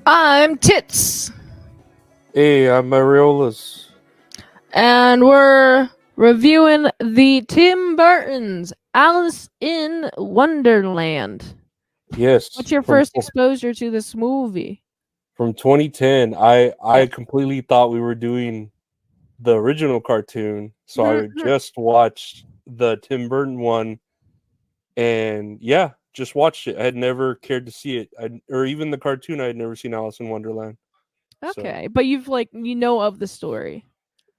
I'm Tits, Hey, I'm Areolas. and we're reviewing the Tim Burton's Alice in Wonderland. Yes, What's your from first exposure to this movie? from 2010. I Yes. completely thought we were doing the original cartoon, so I just watched the Tim Burton one, and yeah, just watched it. I had never cared to see it, or even the cartoon. I had never seen Alice in Wonderland. So Okay, but you've of the story.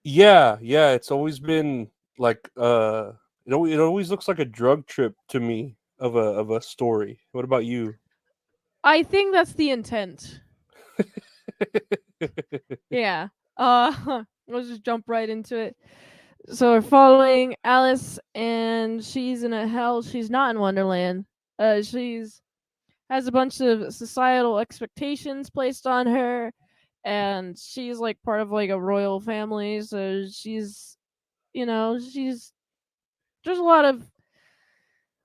yeah, it's always been like it always looks like a drug trip to me of a story. What about you? I think that's the intent. Yeah. Let's just jump right into it. So we're following Alice, and she's in a hell. She's not in Wonderland. She's has a bunch of societal expectations placed on her, and she's like part of like a royal family, so she's there's a lot of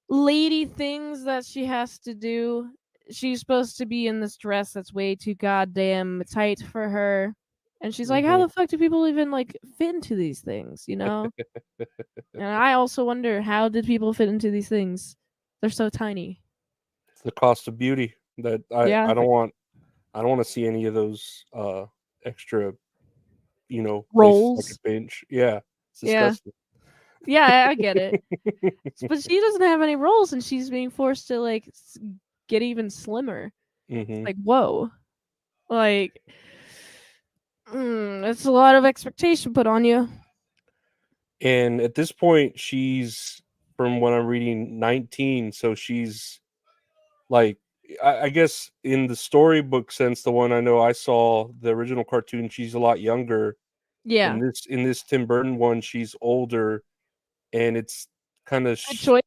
lady things that she has to do. She's supposed to be in this dress that's way too goddamn tight for her, and she's like, how hmm the fuck do people even like fit into these things, and I also wonder, how did people fit into these things? They're so tiny. It's the cost of beauty that Yeah, I don't want to see any of those extra, places I rolls. could pinch. Yeah, it's Yeah. disgusting. Yeah, I get it. But she doesn't have any rolls, and she's being forced to like get even slimmer. It's hmm like, whoa. Like, it's a lot of expectation put on you. And at this point, she's, from what I'm reading, 19. So she's like, I guess in the storybook sense, the one I know I saw, the original cartoon, she's a lot younger. Yeah. In this Tim Burton one, she's older, and it's kind of Good choice.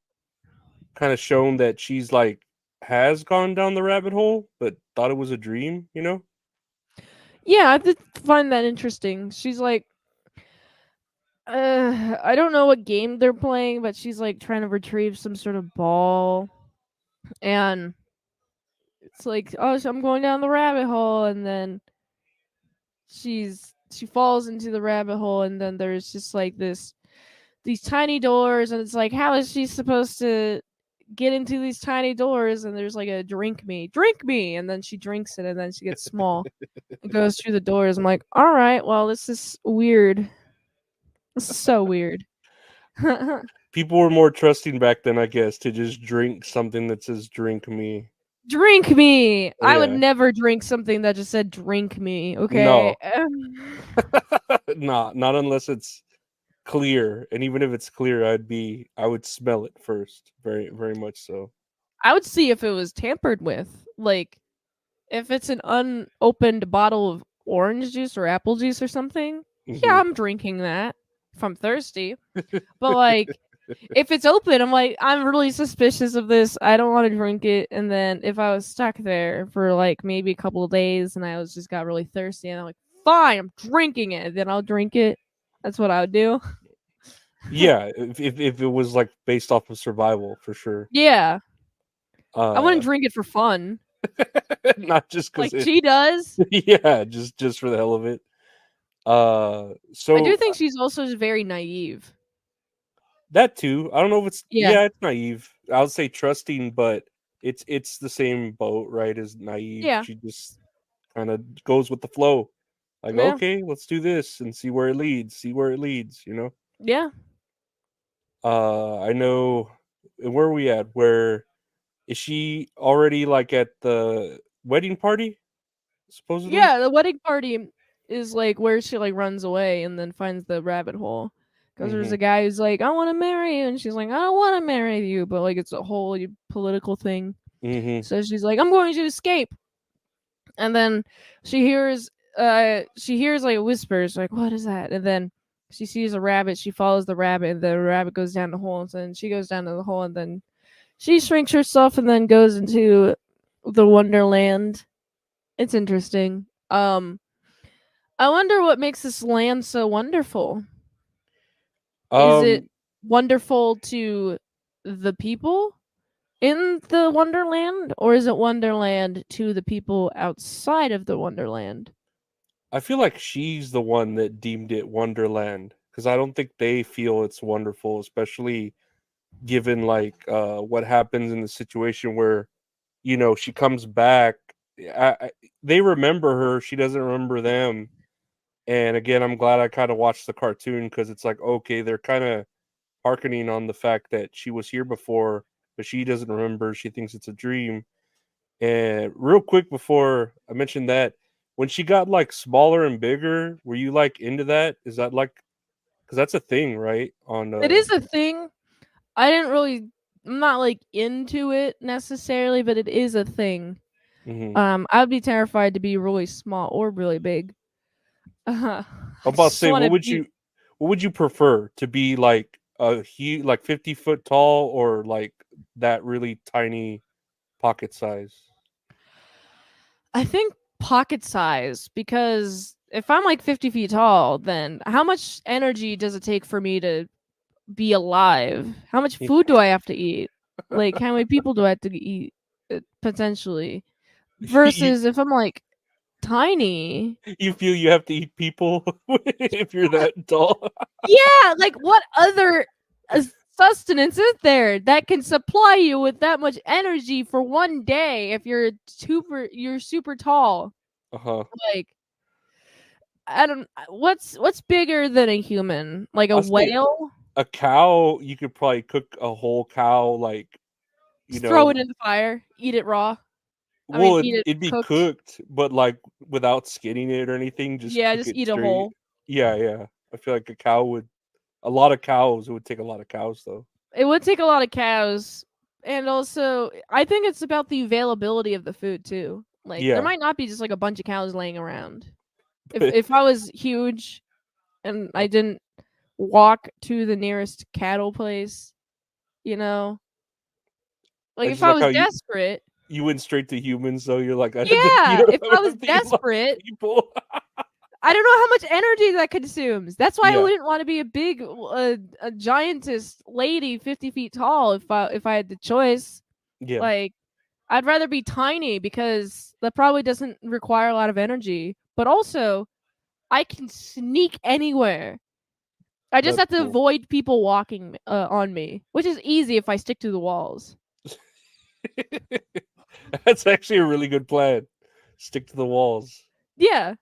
kind of shown that she's like has gone down the rabbit hole, but thought it was a dream. Yeah, I did find that interesting. She's like, I don't know what game they're playing, but she's like trying to retrieve some sort of ball, and it's like, oh, I'm going down the rabbit hole, and then she falls into the rabbit hole, and then there's just like these tiny doors, and it's like, how is she supposed to get into these tiny doors? And there's like a drink me, and then she drinks it, and then she gets small and goes through the doors. I'm like, all right, well, this is weird. This is so weird. People were more trusting back then, I guess, to just drink something that says "drink me." Drink me. I would Yeah, never drink something that just said drink me. Okay. no, not unless it's clear. And even if it's clear, I would smell it first, very very much so. I would see if it was tampered with. Like, if it's an unopened bottle of orange juice or apple juice or something, yeah, hmm I'm drinking that if I'm thirsty. But like, if it's open, I'm like, I'm really suspicious of this. I don't want to drink it. And then if I was stuck there for like maybe a couple of days and I was just got really thirsty, and I'm like, fine, I'm drinking it. Then I'll drink it. That's what I would do. Yeah, if it was like based off of survival, for sure. Yeah, I wouldn't Uh, drink it for fun, not just because like it. she does. Yeah, just for the hell of it. I do So think she's also just very naive. that too. I don't know if it's, Yeah, yeah, it's naive. I would say trusting, but it's the same boat, right? As naive. yeah, She just kind of goes with the flow. Like, yeah, okay, let's do this and see where it leads. See where it leads. yeah, I know. Where are we at? Where is she already, like, at the wedding party? Supposedly. yeah. The wedding party is like where she like runs away and then finds the rabbit hole. Because there's Mm-hmm. a guy who's like, I want to marry you, and she's like, I don't want to marry you, but like it's a whole political thing. Mm-hmm. So she's like, I'm going to escape, and then she hears, like whispers, like, what is that? And then she sees a rabbit. She follows the rabbit, and the rabbit goes down the hole, and then she goes down to the hole, and then she shrinks herself, and then goes into the Wonderland. It's interesting. I wonder what makes this land so wonderful. Is it Um. wonderful to the people? in the Wonderland, or is it Wonderland to the people outside of the Wonderland? I feel like she's the one that deemed it Wonderland because I don't think they feel it's wonderful, especially given like what happens in the situation where she comes back. I, they remember her, she doesn't remember them. And again, I'm glad I kind of watched the cartoon because it's like, okay, they're kind of harkening on the fact that she was here before, but she doesn't remember. She thinks it's a dream. And real quick before I mentioned that, when she got like smaller and bigger, were you like into that? Is that like, because that's a thing, right? On It is a thing. I didn't really. I'm not like into it necessarily, but it is a thing. mhm. I'd be terrified to be really small or really big. I I'm about to just say, want to be. what would you prefer to be like a huge, like 50 foot tall, or like that really tiny pocket size? I think pocket size, because if I'm like 50 feet tall, then how much energy does it take for me to be alive? How much food do I have to eat? Like, how many people do I have to eat potentially? you Versus if I'm like tiny. you feel you have to eat people if you're that tall? Yeah, like what other uh, sustenance is there that can supply you with that much energy for one day if you're super tall? Uh huh. Like, I don't what's bigger than a human? Like a I'll say whale? a cow. You could probably cook a whole cow, like you Just throw know. it in the fire, eat it raw. I mean, Well, eat it it'd be cooked. cooked, but like without skinning it or anything, just Yeah, cook just it eat a straight. whole. Yeah, yeah. I feel like a cow would. A lot of cows. It would take a lot of cows, though. It would take a lot of cows, and also I think it's about the availability of the food too. Like there Yeah, might not be just like a bunch of cows laying around. If but if I was huge and I didn't walk to the nearest cattle place, you know, I like if just I like was how desperate, you went straight to humans, though. You're like, I have to feed. yeah, if I I was have to eat a lot desperate, of people. I don't know how much energy that consumes. That's why I Yeah, wouldn't want to be a big, a giantess lady, 50 feet tall. If I had the choice, yeah, like I'd rather be tiny because that probably doesn't require a lot of energy. But also, I can sneak anywhere. I just that's have to cool. avoid people walking on me, which is easy if I stick to the walls. That's actually a really good plan. Stick to the walls. Yeah.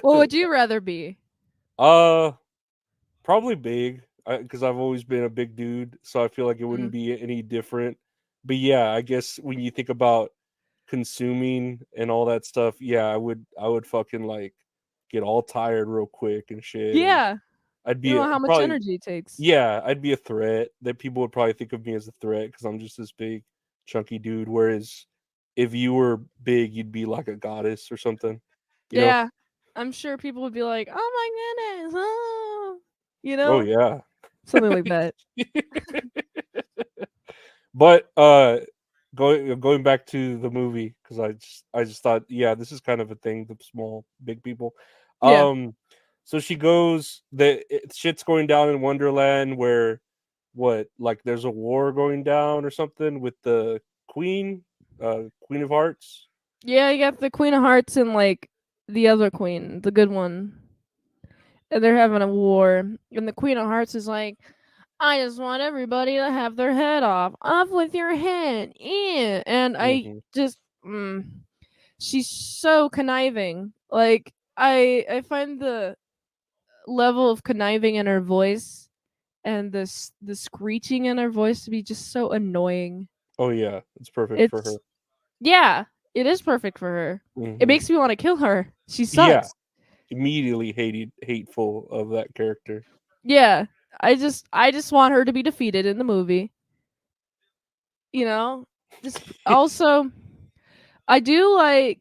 What would you rather be? uh, Probably big, because I've always been a big dude, so I feel like it wouldn't Mm. be any different. But yeah, I guess when you think about consuming and all that stuff, yeah, I would fucking like get all tired real quick and shit, and Yeah. I'd You be know how much probably energy it takes. yeah, I'd be a threat that people would probably think of me as a threat because I'm just this big, chunky dude. Whereas if you were big, you'd be like a goddess or something, you know? Yeah. I'm sure people would be like, "Oh my goodness." Oh. You Oh know? yeah. Something like that. But going back to the movie because I just thought, yeah, this is kind of a thing, the small big people. Yeah. um so she goes, shit's going down in Wonderland where what, like there's a war going down or something with the queen, Queen of Hearts. Yeah, you got the Queen of Hearts and like the other queen, the good one. And they're having a war. And the Queen of Hearts is like, I just want everybody to have their head off. Off with your head. Yeah. And I Hmm. just she's so conniving. Like I find the level of conniving in her voice and the screeching in her voice to be just so annoying. Oh yeah, it's perfect for her. It's yeah, it is perfect for her. It Hmm. makes me want to kill her. She Yeah, sucks. immediately hateful of that character. Yeah. I just want her to be defeated in the movie. You know? Just also I do like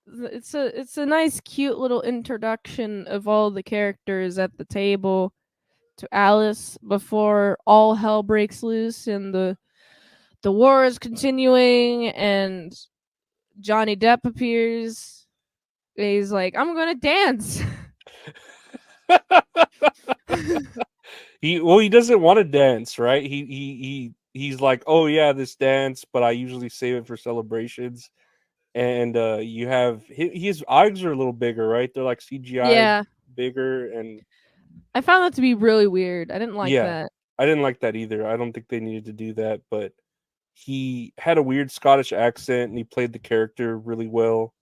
it's a nice cute little introduction of all the characters at the table to Alice before all hell breaks loose and the war is continuing and Johnny Depp appears. He's like, "I'm going to dance." He doesn't want to dance, right? He he's like, "Oh yeah, this dance, but I usually save it for celebrations." And you have his eyes are a little bigger, right? They're like CGI Yeah, bigger, and I found that to be really weird. I didn't like yeah, that. I didn't like that either. I don't think they needed to do that, but he had a weird Scottish accent, and he played the character really well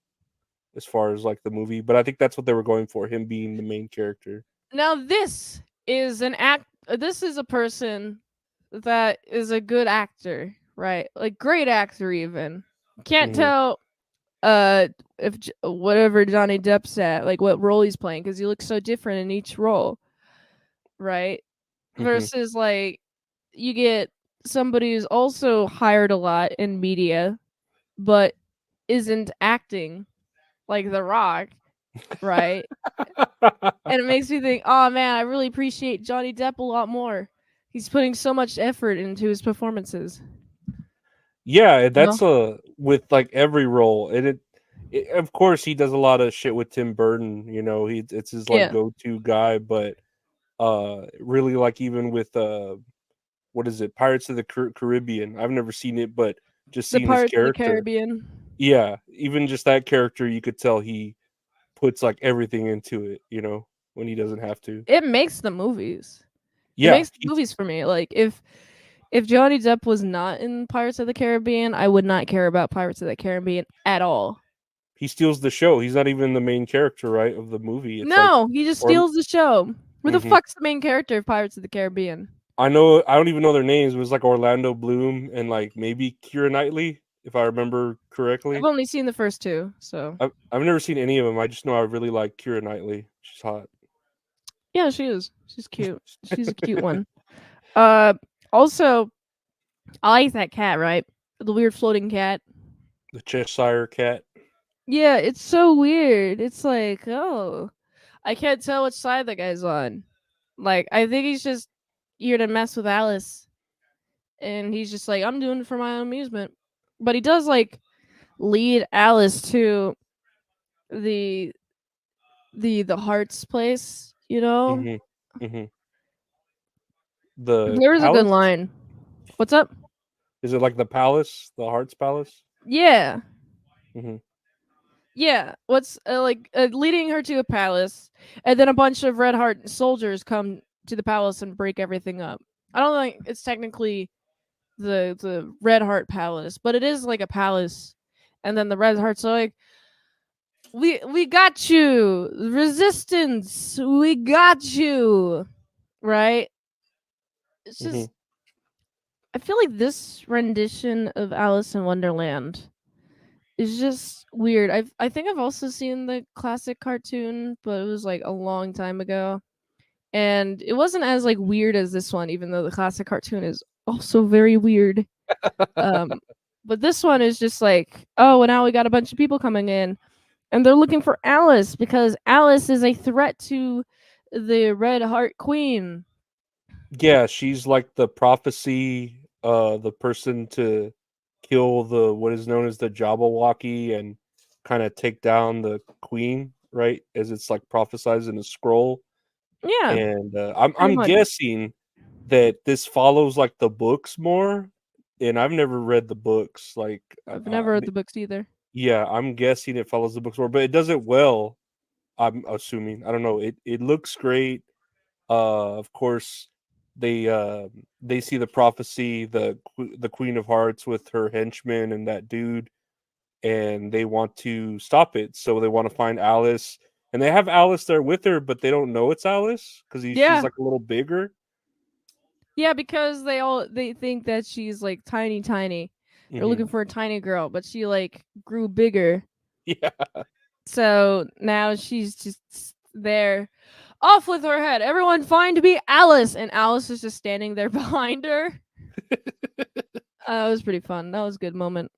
as far as like the movie. But I think that's what they were going for, him being the main character. Now this is an act. This is a person that is a good actor, right? Like great actor, even. Can't Hmm. tell if whatever Johnny Depp's at, like what role he's playing, because he looks so different in each role, right? Hmm. Versus like you get somebody who's also hired a lot in media, but isn't acting like The Rock, right? And it makes me think, oh man, I really appreciate Johnny Depp a lot more. He's putting so much effort into his performances. Yeah, No. that's with like every role, and of course he does a lot of shit with Tim Burton. You know, it's his like Yeah. go to guy, but really like even with what is it, Pirates of the Caribbean. I've never seen it, but just The seeing his Pirates of the character, Caribbean. yeah, even just that character, you could tell he puts like everything into it. You know, when he doesn't have to. It makes the movies. It Yeah, makes the movies for me. Like if Johnny Depp was not in Pirates of the Caribbean, I would not care about Pirates of the Caribbean at all. he steals the show. He's not even the main character, right, of the movie. It's like, No, he just or steals the show. Who the mhm. fuck's the main character of Pirates of the Caribbean? I know I don't even know their names. It was like Orlando Bloom and like maybe Keira Knightley, if I remember I've correctly. only seen the first two, so I've never seen any of them. I just know I really like Keira Knightley. She's hot. yeah, she is. She's cute. She's a cute one. Uh, also, I like that cat, right? The weird floating cat. The Cheshire Cat. Yeah, it's so weird. It's like, oh, I can't tell which side the guy's on. Like, I think he's just here to mess with Alice, and he's just like, I'm doing it for my own amusement. But he does like lead Alice to the the heart's place, you know? Mhm. Mhm. The There was a good Palace? line. What's up? Is it like the Palace? The Heart's Palace? Yeah. Mhm. Yeah, what's like leading her to a palace, and then a bunch of Red Heart soldiers come to the palace and break everything up. I don't think it's technically the Red Heart Palace, but it is like a palace. And then the Red Hearts are like, we got you, resistance, we got you, right? It's Mhm. just I feel like this rendition of Alice in Wonderland is just weird. I think I've also seen the classic cartoon, but it was like a long time ago. And it wasn't as like weird as this one, even though the classic cartoon is also very weird. Um but this one is just like, oh, well, now we got a bunch of people coming in and they're looking for Alice because Alice is a threat to the Red Heart Queen. Yeah, she's like the prophecy, the person to kill the what is known as the Jabberwocky and kind of take down the queen, right? As it's like prophesized in a scroll. Yeah, And pretty I'm much. guessing that this follows like the books more, and I've never read the books. Like, I've never read the books either. yeah, I'm guessing it follows the books more, but it does it well. I'm assuming. I don't know. It looks great. Of course, they see the prophecy, the Queen of Hearts with her henchman and that dude, and they want to stop it. So they want to find Alice, and they have Alice there with her, but they don't know it's Alice because she's Yeah. like a little bigger. Yeah, because they think that she's like tiny tiny. They're Hmm. looking for a tiny girl, but she like grew bigger. Yeah, So now she's just there, off with her head. Everyone find me Alice, and Alice is just standing there behind her. That was pretty fun. That was a good moment.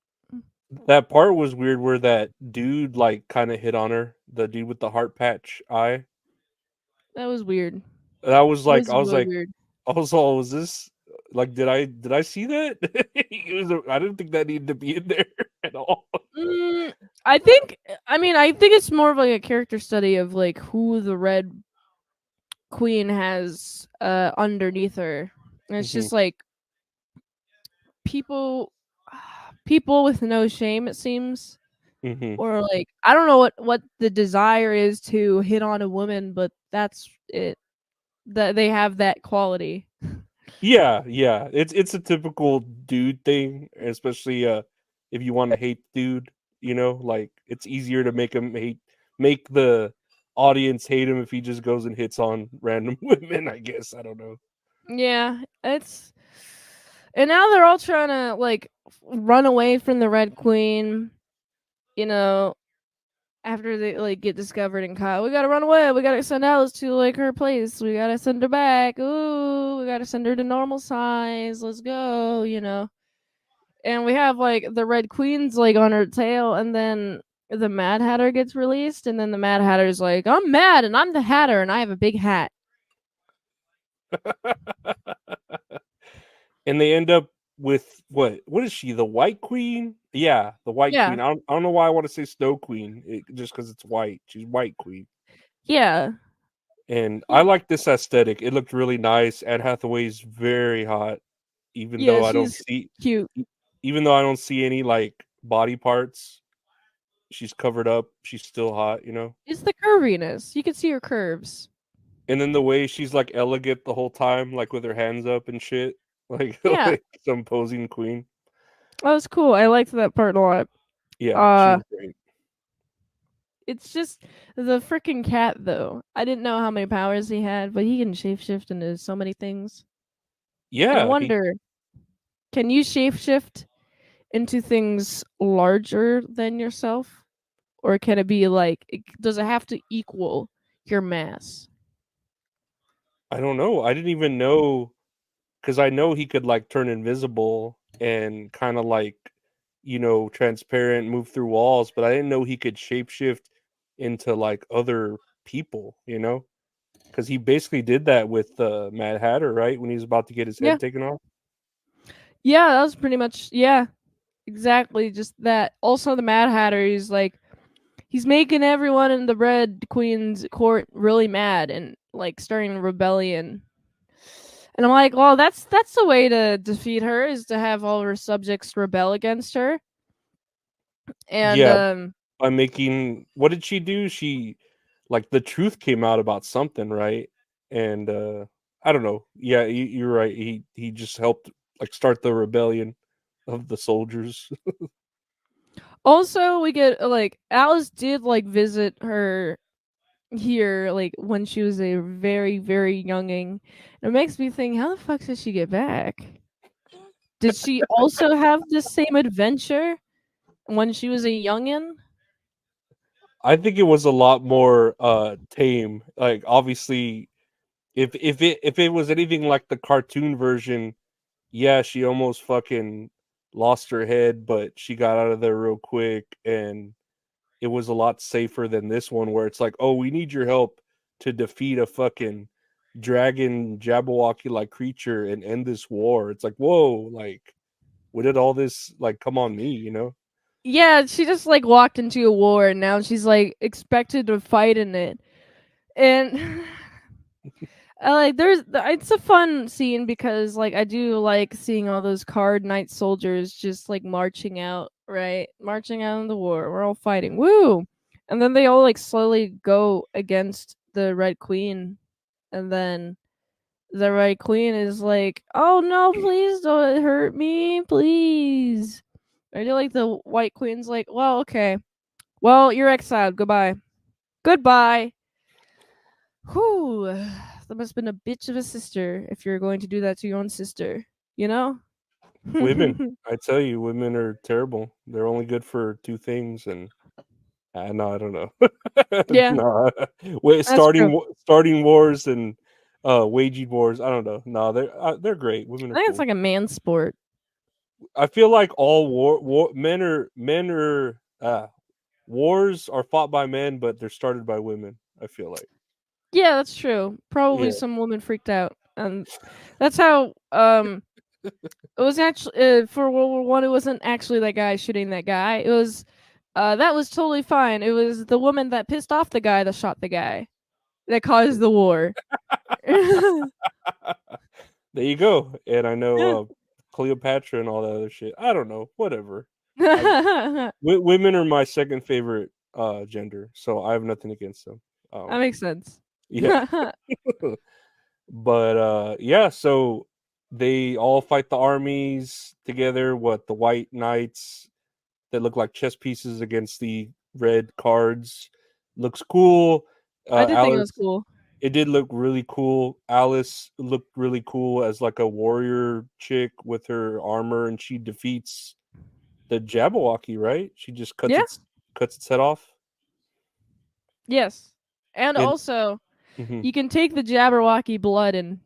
that part was weird where that dude like kind of hit on her, the dude with the heart patch eye. That was weird. And That was I was really like, weird. I was all, was this like, did I see that? I didn't think that needed to be in there at all. Mm, I think. I mean, I think it's more of like a character study of like who the Red Queen has underneath her, and it's Hmm. just like people people with no shame, it seems, Hmm. or like I don't know what the desire is to hit on a woman, but that's it. That they have that quality. Yeah, yeah. It's a typical dude thing, especially if you want to hate dude, like it's easier to make the audience hate him if he just goes and hits on random women, I guess. I don't know. Yeah, it's and now they're all trying to like run away from the Red Queen. You know, after they like get discovered and caught, we gotta run away. We gotta send Alice to like her place. We gotta send her back. Ooh, we gotta send her to normal size. Let's go. And we have like the Red Queen's like on her tail, and then the Mad Hatter gets released, and then the Mad Hatter's like, "I'm mad, and I'm the Hatter, and I have a big hat." And they end up with what is she, the White Queen? Yeah, the White Yeah, Queen. I don't know why I want to say Snow Queen, just because it's white. She's White Queen. yeah, And I like this aesthetic. It looked really nice. Anne Hathaway's very hot, even yeah. though I don't She's see cute. e- even though I don't see any like body parts. She's covered up. She's still hot. It's the curviness. You can see her curves. And then the way she's like elegant the whole time, like with her hands up and shit, like Yeah, like some posing queen. that was cool. I liked that part a lot. Yeah, she Uh, was great. it's just the freaking cat though. I didn't know how many powers he had, but he can shapeshift into so many things. I Yeah, he. wonder, can you shapeshift into things larger than yourself? Or can it be like, does it have to equal your mass? I don't know. I didn't even know because I know he could like turn invisible and kind of like transparent, move through walls, but I didn't know he could shapeshift into like other people. Because he basically did that with Mad Hatter, right? When he was about to get his Yeah. head taken off. Yeah, that was pretty much, yeah, exactly. Just that. Also, the Mad Hatter is like, he's making everyone in the Red Queen's court really mad and like starting a rebellion. And I'm like, well, that's the way to defeat her is to have all her subjects rebel against her. And Yeah, by making what did she do? She like the truth came out about something, right? And I don't know. Yeah, you're right. He just helped like start the rebellion of the soldiers. also we get like Alice did like visit her here like when she was a very very younging. It makes me think, how the fuck did she get back? Did she also have the same adventure when she was a youngin? I think it was a lot more tame. Like obviously if it was anything like the cartoon version, yeah, she almost fucking lost her head, but she got out of there real quick and it was a lot safer than this one where it's like, "Oh, we need your help to defeat a fucking dragon Jabberwocky like creature and end this war." It's like, "Whoa, like what did all this like come on me?" Yeah, she just like walked into a war and now she's like expected to fight in it. And I like it's a fun scene because like I do like seeing all those card knight soldiers just like marching out, right? Marching out in the war. We're all fighting. Woo! And then they all like slowly go against the Red Queen, and then the Red Queen is like, "Oh no, please don't hurt me, please." I do like the White Queen's like, "Well, okay. Well, you're exiled. Goodbye." Goodbye. Whew. That must have been a bitch of a sister if you're going to do that to your own sister, you know? Women, I tell you, women are terrible. They're only good for two things and no, I don't know. Yeah, No, wait, that's true. starting wars and waging wars. I don't know. No, they're great. Women I are think it's cool. like a man sport. I feel like all men are wars are fought by men, but they're started by women. I feel like. Yeah, that's true. Probably Yeah. some woman freaked out. And that's how it was actually for World War One. It wasn't actually that guy shooting that guy. It was that was totally fine. It was the woman that pissed off the guy that shot the guy that caused the war. There you go. And I know Cleopatra and all that other shit. I don't know. Whatever. I, women are my second favorite gender, so I have nothing against them. That makes sense. Yeah. But yeah, so they all fight the armies together. What, the white knights that look like chess pieces against the red cards? Looks cool. I did think it was Alice, cool. it did look really cool. Alice looked really cool as like a warrior chick with her armor, and she defeats the Jabberwocky, right? She just Yeah. cuts its head off. Yes. And And also, mhm. you can take the Jabberwocky blood and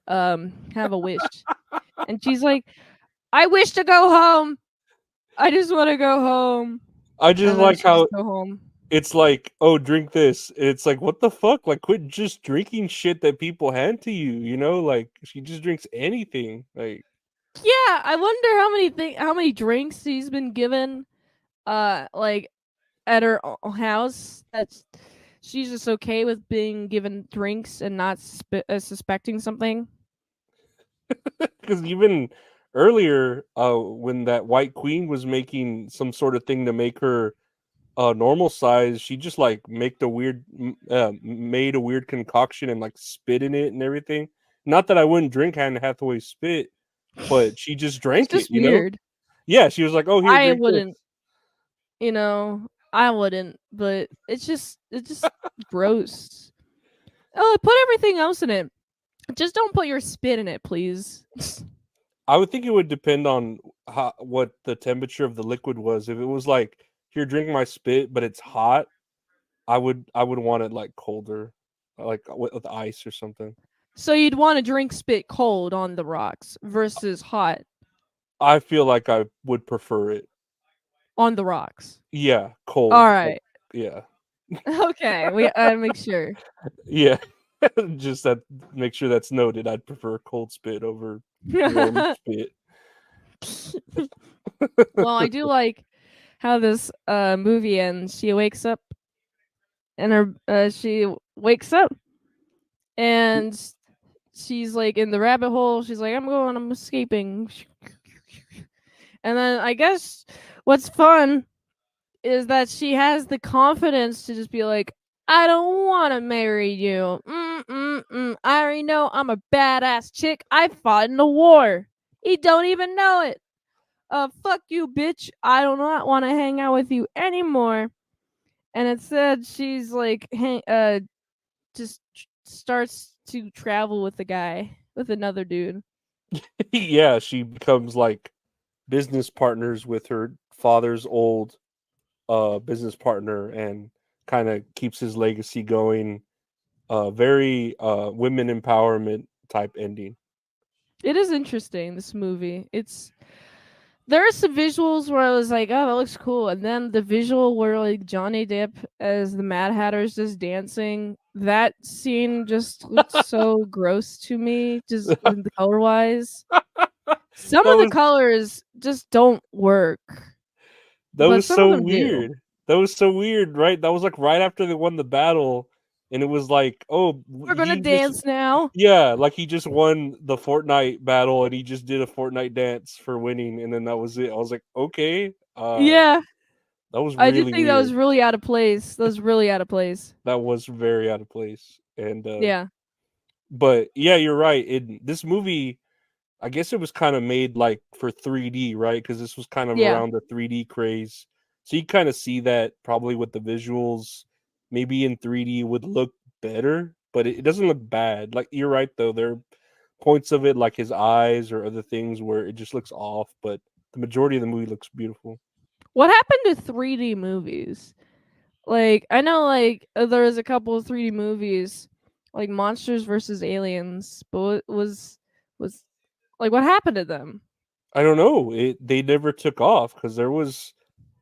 have a wish. And she's like, I wish to go home. I just want to go home. I just And then like she just how go home. it's like, oh, drink this. It's like, what the fuck? Like, quit just drinking shit that people hand to you. You know, like she just drinks anything. Like, Yeah, I wonder how many drinks he's been given like at her house that she's just okay with being given drinks and not suspecting something. because even earlier, when that White Queen was making some sort of thing to make her normal size, she just like made a weird concoction and like spit in it and everything. Not that I wouldn't drink Anne Hathaway's spit, but she just It's drank it, just you know? weird. Yeah, she was like, "Oh, here, I drink this." wouldn't, you know, I wouldn't, but it's just gross. Oh, put everything else in it. Just don't put your spit in it, please. I would think it would depend on what the temperature of the liquid was. If it was like, "Here, drink my spit," but it's hot, I would want it like colder, like with ice or something. So you'd want to drink spit cold on the rocks versus hot I feel like I would prefer it. on the rocks. Yeah, All cold. Like, right. yeah. Okay, we I make sure. Yeah. Just that, make sure that's noted. I'd prefer cold spit over warm spit. Well, I do like how this movie ends. She wakes up and her she wakes up and she's like in the rabbit hole. She's like, I'm escaping. And then I guess what's fun is that she has the confidence to just be like, I don't want to marry you. I already know I'm a badass chick. I fought in the war. He don't even know it. Fuck you, bitch. I do not want to hang out with you anymore. And instead, she's like, just starts to travel with the guy, with another dude. Yeah, she becomes like business partners with her father's old business partner and kind of keeps his legacy going. Very women empowerment type ending. It is interesting, this movie. There are some visuals where I was like, oh, that looks cool. And then the visual where like Johnny Depp as the Mad Hatter's just dancing, that scene just looked so gross to me, just in the color wise. Some That of the was colors just don't work, that but was some of so them do. weird. That was so weird, right? That was like right after they won the battle, and it was like, oh, We're gonna he just, dance now. yeah, like he just won the Fortnite battle, and he just did a Fortnite dance for winning, and then that was it. I was like, okay, Yeah, that was I did really think that was weird. really out of place. That was really out of place. That was very out of place, and Yeah, but yeah, you're right. This movie, I guess it was kind of made like for 3D, right? Because this was kind of yeah. around the 3D craze. So you kind of see that probably with the visuals, maybe in 3D would look better, but it doesn't look bad. Like, you're right though, there are points of it like his eyes or other things where it just looks off, but the majority of the movie looks beautiful. What happened to 3D movies? Like I know like there was a couple of 3D movies like Monsters versus Aliens, but was like what happened to them? I don't know. They never took off because there was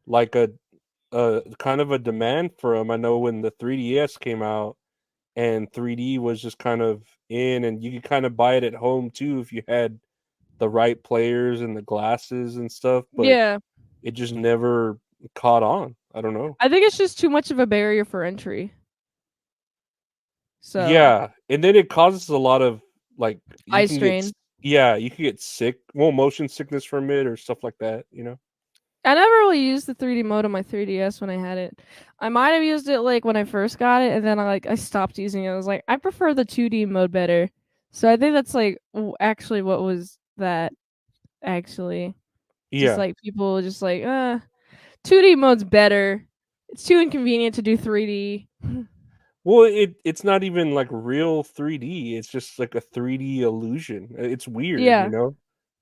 like a kind of a demand for them. I know when the 3DS came out and 3D was just kind of in, and you could kind of buy it at home too if you had the right players and the glasses and stuff, but Yeah. it just never caught on. I don't know. I think it's just too much of a barrier for entry. So Yeah, and then it causes a lot of like, you eye can get strain. Yeah, you could get sick, well, motion sickness from it or stuff like that. You know. I never really used the 3D mode on my 3DS when I had it. I might have used it like when I first got it, and then I stopped using it. I was like, I prefer the 2D mode better. So I think that's like actually what was that actually. Just Yeah. like people just like 2D mode's better. It's too inconvenient to do 3D. Well, it's not even like real 3D. It's just like a 3D illusion. It's weird, you Yeah, know.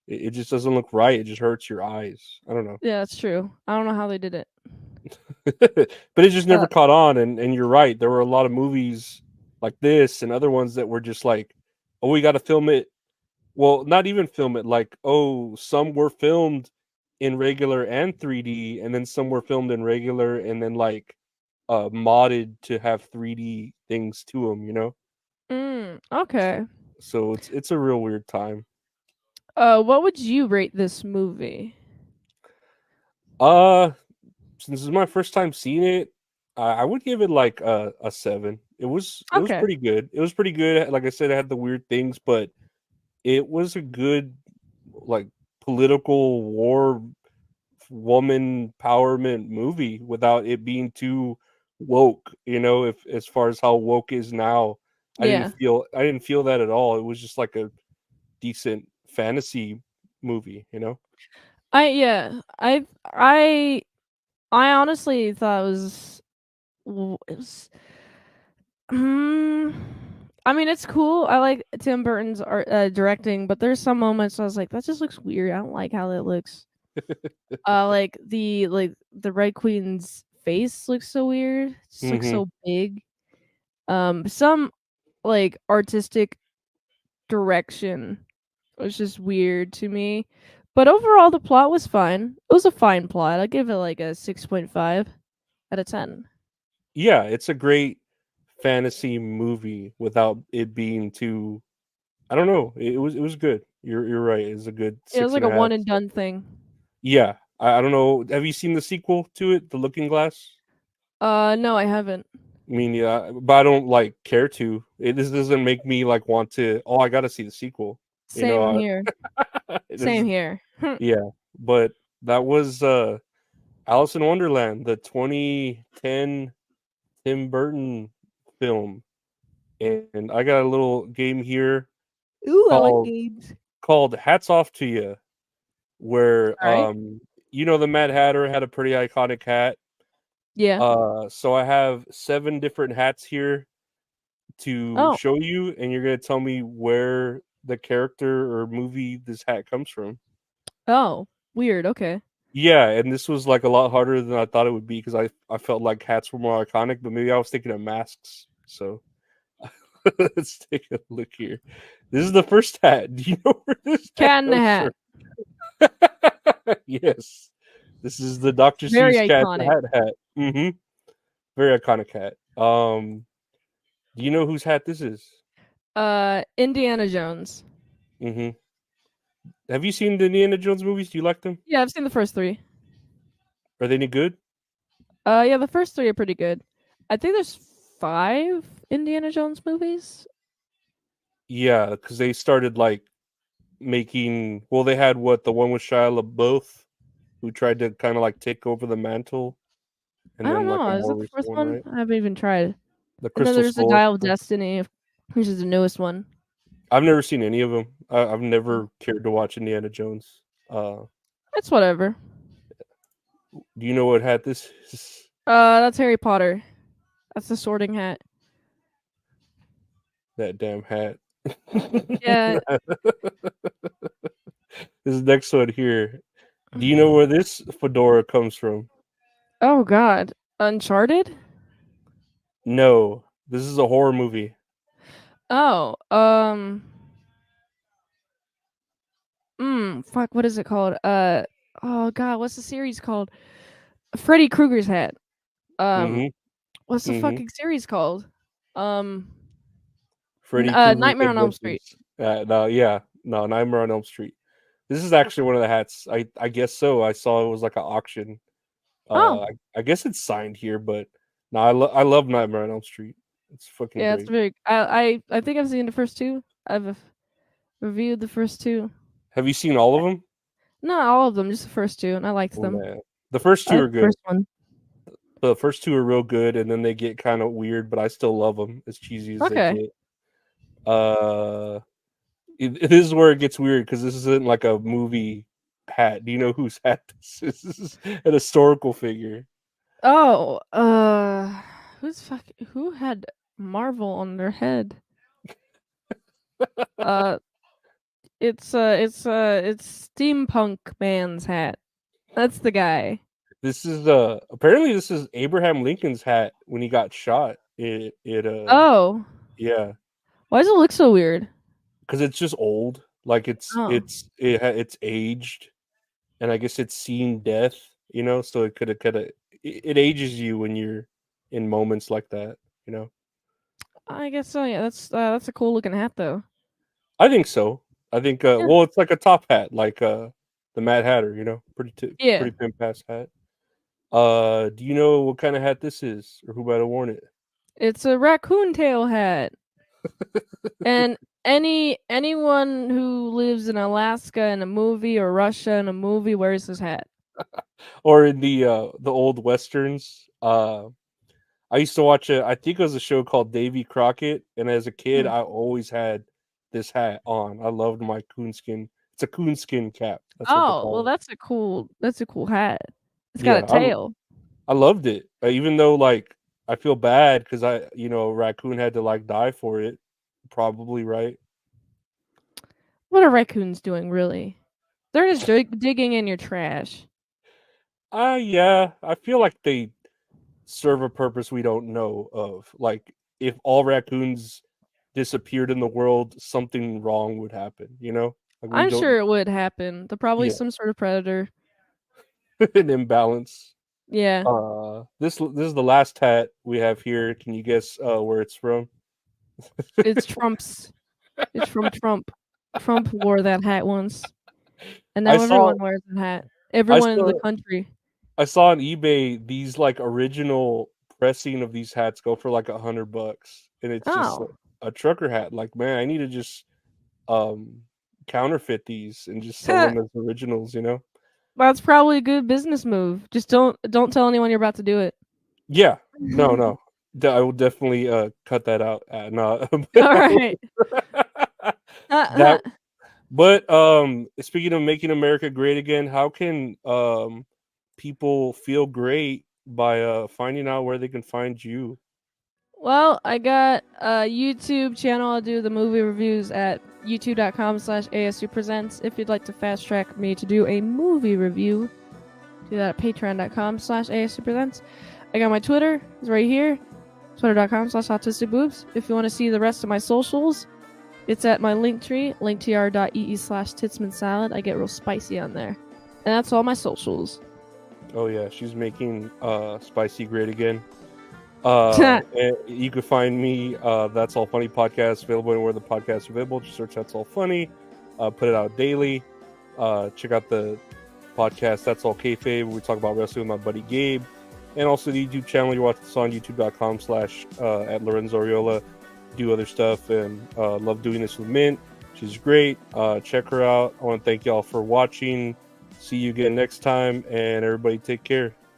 It just doesn't look right. It just hurts your eyes. I don't know. yeah, that's true. I don't know how they did it. But it just Uh, never caught on. And you're right. There were a lot of movies like this and other ones that were just like, oh, we got to film it. Well, not even film it. Like, oh, some were filmed in regular and 3D, and then some were filmed in regular and then like modded to have 3D things to them. You know. okay. So it's a real weird time. What would you rate this movie? Uh, since it's my first time seeing it, I would give it like a 7. It was Okay. pretty good. It was pretty good. Like I said, it had the weird things, but it was a good like political war woman empowerment movie without it being too woke. You know, if as far as how woke is now, Yeah. I didn't feel that at all. It was just like a decent fantasy movie. You know. I yeah. I honestly thought it was mm, I mean, it's cool. I like Tim Burton's art, directing, but there's some moments I was like, that just looks weird. I don't like how that looks. Like the Red Queen's face looks so weird. It just looks Hmm. so big. Some like artistic direction was just weird to me. But overall, the plot was fine. It was a fine plot. I give it like a 6.5 out of 10. Yeah, it's a great fantasy movie without it being too. I don't know. It was good. You're right. It's a good It was six like and a a half. one and done thing. Yeah, I don't know. Have you seen the sequel to it, The Looking Glass? No, I haven't. I mean, yeah, but I don't like care to. This doesn't make me like want to. Oh, I got to see the sequel. You Same know, here. it Same doesn't. here. Yeah, but that was Alice in Wonderland, the 2010 Tim Burton film, and I got a little game here Ooh, I like called games. Hats Off to You, where All right. the Mad Hatter had a pretty iconic hat. Yeah. So I have 7 different hats here to Oh. show you, and you're gonna tell me where the character or movie this hat comes from. Oh. Weird. Okay. Yeah, and this was like a lot harder than I thought it would be because I felt like hats were more iconic, but maybe I was thinking of masks. So let's take a look here. This is the first hat. Do you know where this hat Cat in the comes from? Hat. Yes. This is the Dr. Very Seuss Cat in the iconic. Hat hat. Very iconic hat. Do you know whose hat this is? Indiana Jones. hmm Have you seen the Indiana Jones movies? Do you like them? Yeah, I've seen the first 3. Are they any good? Yeah, the first 3 are pretty good. I think there's 5 Indiana Jones movies. Yeah, because they started like making. Well, they had what the one with Shia LaBeouf, who tried to kind of like take over the mantle, I and don't then like a know. Is more that the recent first one, one? right? I haven't even tried. The And then Crystal there's the Skull. Dial of Destiny, which is the newest one. I've never seen any of them. I've never cared to watch Indiana Jones. It's whatever. Do you know what hat this is? That's Harry Potter. That's the Sorting Hat. That damn hat. Yeah. This next one here. Do you know where this fedora comes from? Oh God. Uncharted. No, this is a horror movie. Oh. Fuck. What is it called? Oh God. What's the series called? Freddy Krueger's hat. Um. Mm-hmm. What's the Mm-hmm. fucking series called? Um. Freddy Krueger's Nightmare on Elm Street. Adventures. No, yeah, no, Nightmare on Elm Street. This is actually one of the hats. I guess so. I saw it was like an auction. Oh. I guess it's signed here, but no, I love Nightmare on Elm Street. It's fucking Yeah. It's great. very. I think I've seen the first 2. I've Reviewed the first two. Have you seen all of them? Not all of them, just the first two, and I liked Oh, them. man. The first I two like are the good. first one. The first two are real good, and then they get kind of weird, but I still love them as cheesy as they Okay. get. This is where it gets weird because this isn't like a movie hat. Do you know whose hat this is? This is an historical figure. Oh, who had Marvel on their head? Uh, it's Steampunk Man's hat. That's the guy. This is apparently this is Abraham Lincoln's hat when he got shot. Oh, Yeah, why does it look so weird? because it's just old. Like Oh, it's aged, and I guess it's seen death. So it it ages you when you're in moments like that. You know, I guess so. Yeah, that's a cool looking hat though. I think so. I think Yeah. well, it's like a top hat, like the Mad Hatter. Yeah. Pretty pimp ass hat. Do you know what kind of hat this is, or who might have worn it? It's a raccoon tail hat. And anyone who lives in Alaska in a movie or Russia in a movie wears this hat. Or in the old westerns. I used to watch I think it was a show called Davy Crockett, and as a kid, Hmm. I always had this hat on. I loved my coonskin. It's a coonskin cap. That's what they Oh, call well it. that's a cool hat. It's got a Yeah, tail. I loved it. Even though like I feel bad because a raccoon had to like die for it. Probably right. What are raccoons doing really? They're just digging in your trash. Yeah, I feel like they serve a purpose we don't know of. Like if all raccoons disappeared in the world, something wrong would happen. Like we I'm don't. sure it would happen. They're probably Yeah, some sort of predator. an imbalance. Yeah. This is the last hat we have here. Can you guess where it's from? It's Trump's. It's from Trump. Trump wore that hat once. And I now saw everyone wears that hat. I Everyone in saw the country. I saw on eBay these like original pressing of these hats go for like $100, and it's just Oh. a trucker hat. Like, man, I need to just um counterfeit these and just sell them as originals. That's probably a good business move. Just don't tell anyone you're about to do it. Yeah, no. I will definitely cut that out. No, All right. that. But speaking of making America great again, how can people feel great by finding out where they can find you? Well, I got a YouTube channel. I'll do the movie reviews at youtube.com/ASU Presents. If you'd like to fast track me to do a movie review, do that at patreon.com/ASU Presents. I got my Twitter. It's right here. Twitter.com/autisticboobs. If you want to see the rest of my socials, it's at my Linktree, linktr.ee/titsmansalad. I get real spicy on there. And that's all my socials. Oh yeah, she's making spicy great again. All And you can find me. That's All Funny podcast available anywhere the podcast available. Just search That's All Funny. Put it out daily. Check out the podcast That's All Kayfabe. We talk about wrestling with my buddy Gabe, and also the YouTube channel. You watch this on YouTube.com/ at Lorenzo Arreola. Do other stuff, and love doing this with Mint. She's great. Check her out. I want to thank y'all for watching. See you again next time, and everybody take care.